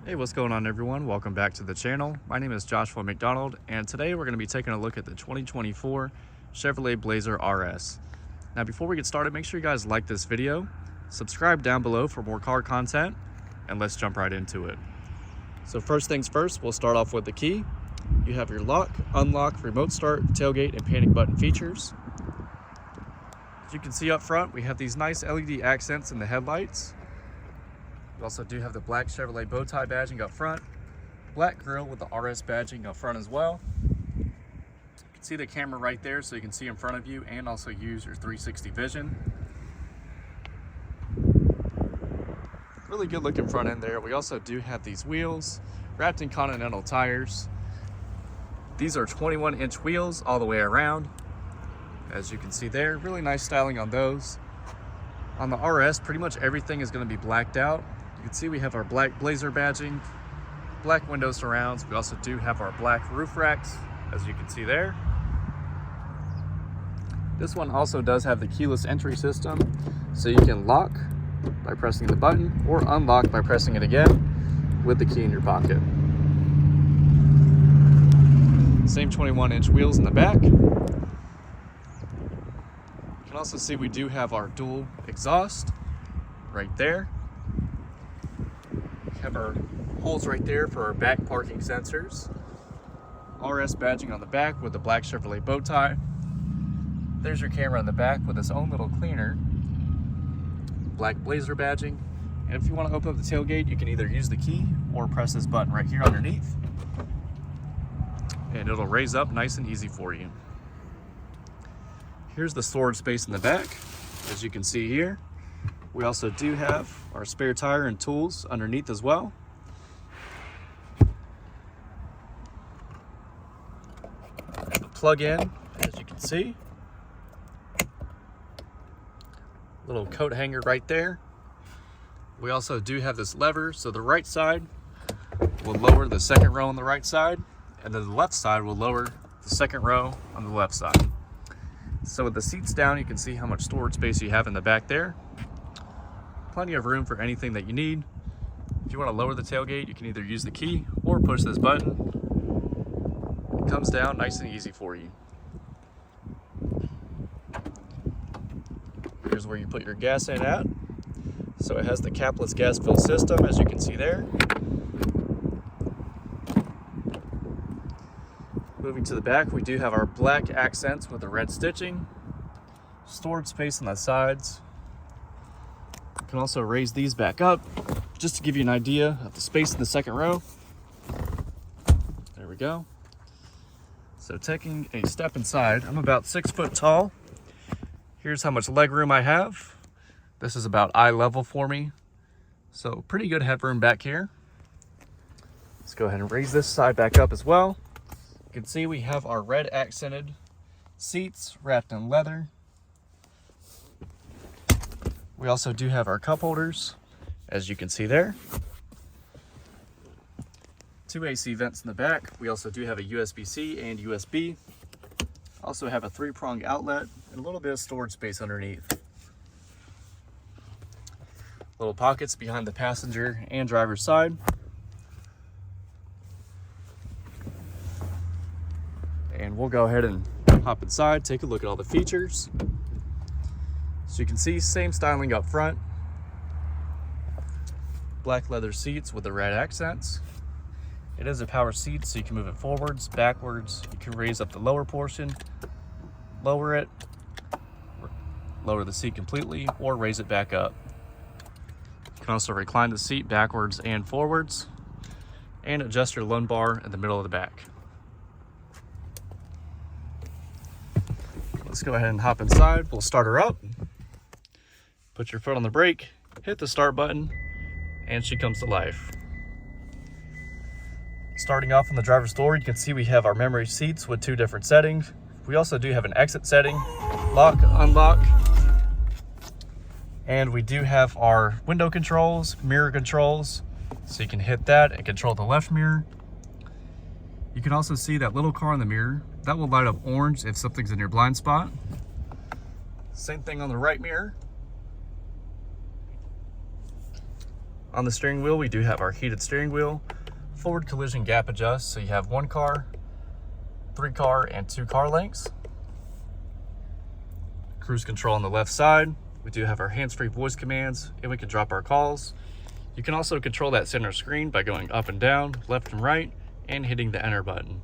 Hey, what's going on everyone? Welcome back to the channel. My name is Joshua McDonald, and today we're going to be taking a look at the 2024 Chevrolet Blazer RS. Now before we get started, make sure you guys like this video, subscribe down below for more car content, and let's jump right into it. So first things first, we'll start off with the key. You have your lock, unlock, remote start, tailgate, and panic button features. As you can see up front, we have these nice LED accents in the headlights. We also do have the black Chevrolet bow tie badging up front, black grille with the RS badging up front as well. You can see the camera right there so you can see in front of you and also use your 360 vision. Really good looking front end there. We also do have these wheels wrapped in Continental tires. These are 21-inch wheels all the way around. As you can see there, really nice styling on those. On the RS, pretty much everything is going to be blacked out. You can see we have our black Blazer badging, black window surrounds. We also do have our black roof racks, as you can see there. This one also does have the keyless entry system, so you can lock by pressing the button or unlock by pressing it again with the key in your pocket. Same 21-inch wheels in the back. You can also see we do have our dual exhaust right there. We have our holes right there for our back parking sensors. RS badging on the back with the black Chevrolet bow tie. There's your camera in the back with its own little cleaner. Black Blazer badging. And if you want to open up the tailgate, you can either use the key or press this button right here underneath. And it'll raise up nice and easy for you. Here's the storage space in the back, as you can see here. We also do have our spare tire and tools underneath as well. And the plug-in, as you can see. Little coat hanger right there. We also do have this lever, so the right side will lower the second row on the right side, and then the left side will lower the second row on the left side. So with the seats down, you can see how much storage space you have in the back there. Plenty of room for anything that you need. If you want to lower the tailgate, you can either use the key or push this button. It comes down nice and easy for you. Here's where you put your gas in at. So it has the capless gas fill system, as you can see there. Moving to the back, we do have our black accents with the red stitching, storage space on the sides. You can also raise these back up just to give you an idea of the space in the second row. There we go. So taking a step inside, I'm about 6 foot tall. Here's how much leg room I have. This is about eye level for me. So pretty good headroom back here. Let's go ahead and raise this side back up as well. You can see we have our red accented seats wrapped in leather. We also do have our cup holders, as you can see there. 2 AC vents in the back. We also do have a USB-C and USB. Also have a 3-prong outlet and a little bit of storage space underneath. Little pockets behind the passenger and driver's side. And we'll go ahead and hop inside, take a look at all the features. So you can see, same styling up front. Black leather seats with the red accents. It is a power seat, so you can move it forwards, backwards. You can raise up the lower portion, lower it, lower the seat completely, or raise it back up. You can also recline the seat backwards and forwards, and adjust your lumbar in the middle of the back. Let's go ahead and hop inside. We'll start her up. Put your foot on the brake, hit the start button, and she comes to life. Starting off in the driver's door, you can see we have our memory seats with 2 different settings. We also do have an exit setting, lock, unlock. And we do have our window controls, mirror controls. So you can hit that and control the left mirror. You can also see that little car in the mirror. That will light up orange if something's in your blind spot. Same thing on the right mirror. On the steering wheel, we do have our heated steering wheel, forward collision gap adjust, so you have 1 car, 3 car, and 2 car lengths. Cruise control on the left side. We do have our hands-free voice commands, and we can drop our calls. You can also control that center screen by going up and down, left and right, and hitting the enter button.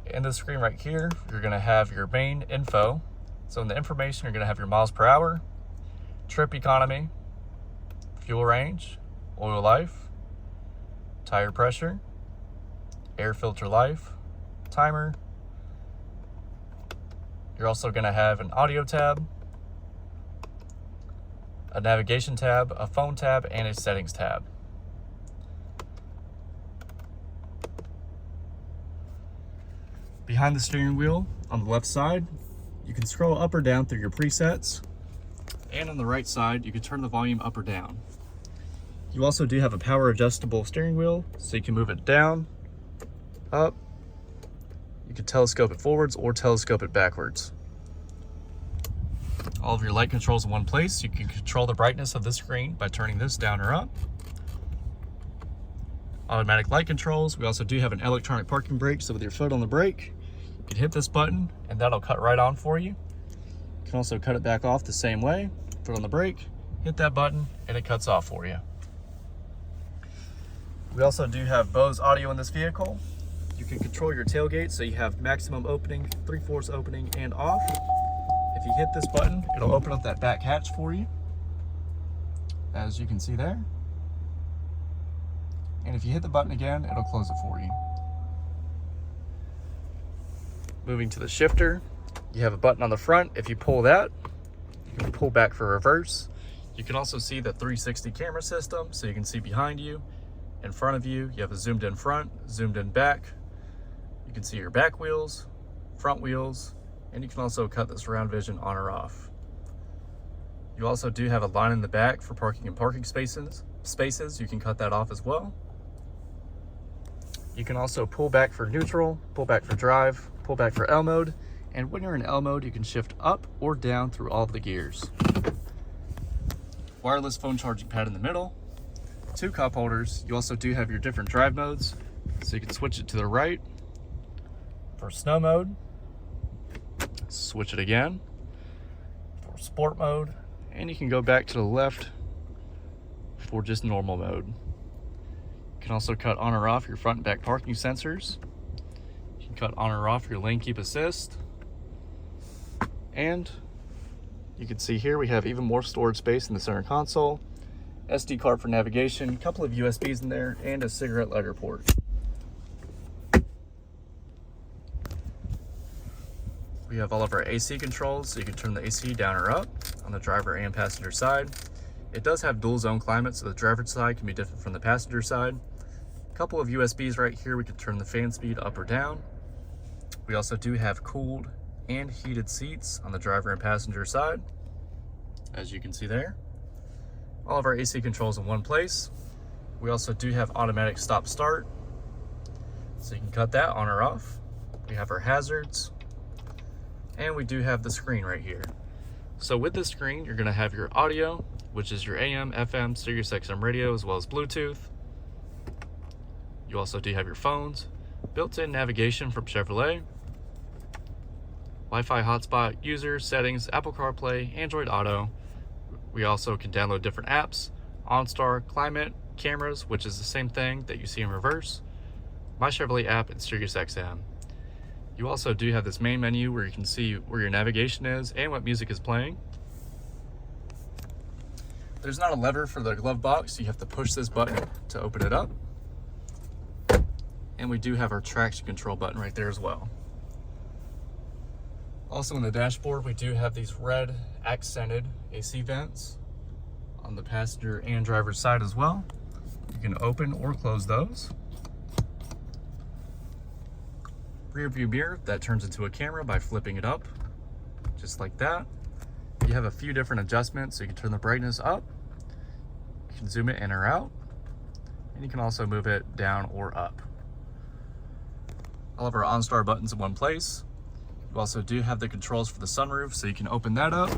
In the screen right here, you're gonna have your main info. So in the information, you're gonna have your miles per hour, trip economy, fuel range, oil life, tire pressure, air filter life, timer. You're also gonna have an audio tab, a navigation tab, a phone tab, and a settings tab. Behind the steering wheel, on the left side, you can scroll up or down through your presets. And on the right side, you can turn the volume up or down. You also do have a power adjustable steering wheel, so you can move it down, up. You can telescope it forwards or telescope it backwards. All of your light controls in one place. You can control the brightness of the screen by turning this down or up. Automatic light controls. We also do have an electronic parking brake, so with your foot on the brake, you can hit this button and that'll cut right on for you. You can also cut it back off the same way. Foot on the brake, hit that button, and it cuts off for you. We also do have Bose audio in this vehicle. You can control your tailgate, so you have maximum opening, 3/4 opening, and off. If you hit this button, it'll open up that back hatch for you, as you can see there. And if you hit the button again, it'll close it for you. Moving to the shifter, you have a button on the front. If you pull that, you can pull back for reverse. You can also see the 360 camera system, so you can see behind you, in front of you. You have a zoomed in front, zoomed in back. You can see your back wheels, front wheels, and you can also cut the surround vision on or off. You also do have a line in the back for parking and parking spaces. You can cut that off as well. You can also pull back for neutral, pull back for drive, pull back for L mode, and when you're in L mode, you can shift up or down through all of the gears. Wireless phone charging pad in the middle, 2 cup holders. You also do have your different drive modes, so you can switch it to the right for snow mode, switch it again for sport mode, and you can go back to the left for just normal mode. You can also cut on or off your front and back parking sensors. You can cut on or off your lane keep assist. And you can see here we have even more storage space in the center console, SD card for navigation, a couple of USBs in there, and a cigarette lighter port. We have all of our AC controls, so you can turn the AC down or up on the driver and passenger side. It does have dual zone climate, so the driver's side can be different from the passenger side. A couple of USBs right here, we can turn the fan speed up or down. We also do have cooled and heated seats on the driver and passenger side, as you can see there. All of our AC controls in one place. We also do have automatic stop start, so you can cut that on or off. We have our hazards, and we do have the screen right here. So with this screen, you're gonna have your audio, which is your AM, FM, Sirius XM radio, as well as Bluetooth. You also do have your phones, built-in navigation from Chevrolet, Wi-Fi hotspot, user, settings, Apple CarPlay, Android Auto. We also can download different apps, OnStar, climate, cameras, which is the same thing that you see in reverse, My Chevrolet app, and Sirius XM. You also do have this main menu where you can see where your navigation is and what music is playing. There's not a lever for the glove box, so you have to push this button to open it up. And we do have our traction control button right there as well. Also on the dashboard, we do have these red accented AC vents on the passenger and driver's side as well. You can open or close those. Rear view mirror that turns into a camera by flipping it up, just like that. You have a few different adjustments, so you can turn the brightness up, you can zoom it in or out, and you can also move it down or up. All of our OnStar buttons in one place. You also do have the controls for the sunroof, so you can open that up.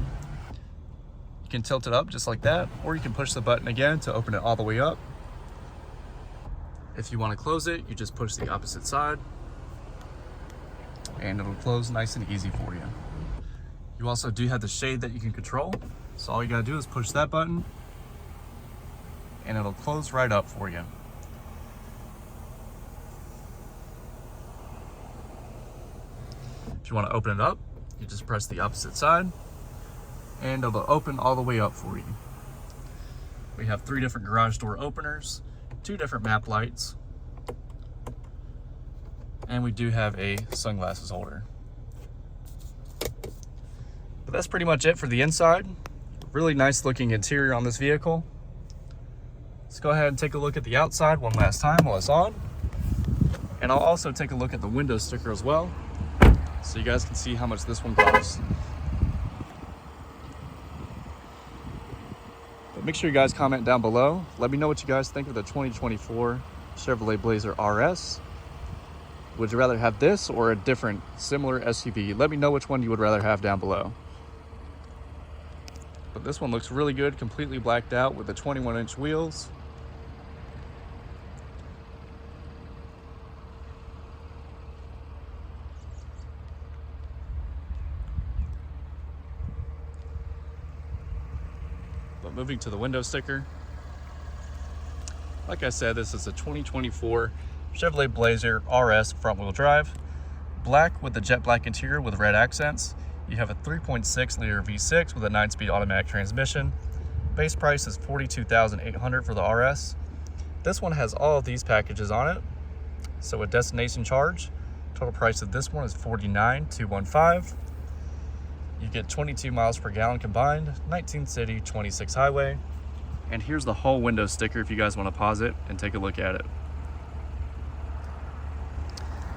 You can tilt it up just like that, or you can push the button again to open it all the way up. If you want to close it, you just push the opposite side and it'll close nice and easy for you. You also do have the shade that you can control. So all you gotta do is push that button and it'll close right up for you. If you want to open it up, you just press the opposite side and it'll open all the way up for you. We have 3 different garage door openers, 2 different map lights, and we do have a sunglasses holder. But that's pretty much it for the inside. Really nice looking interior on this vehicle. Let's go ahead and take a look at the outside one last time while it's on. And I'll also take a look at the window sticker as well, so you guys can see how much this one costs. But make sure you guys comment down below. Let me know what you guys think of the 2024 Chevrolet Blazer RS. Would you rather have this or a different similar SUV? Let me know which one you would rather have down below. But this one looks really good, completely blacked out with the 21-inch wheels. But moving to the window sticker, like I said, this is a 2024 Chevrolet Blazer RS front-wheel drive, black with the jet black interior with red accents. You have a 3.6 liter V6 with a 9-speed automatic transmission. Base price is $42,800 for the RS. This one has all of these packages on it. So a destination charge, total price of this one is $49,215. You get 22 miles per gallon combined, 19 city, 26 highway. And here's the whole window sticker if you guys want to pause it and take a look at it.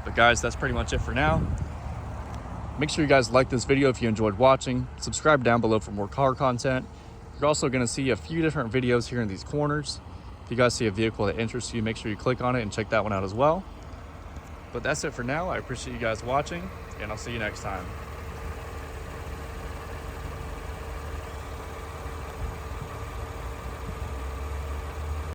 But guys, that's pretty much it for now. Make sure you guys like this video if you enjoyed watching. Subscribe down below for more car content. You're also going to see a few different videos here in these corners. If you guys see a vehicle that interests you, make sure you click on it and check that one out as well. But that's it for now. I appreciate you guys watching, and I'll see you next time.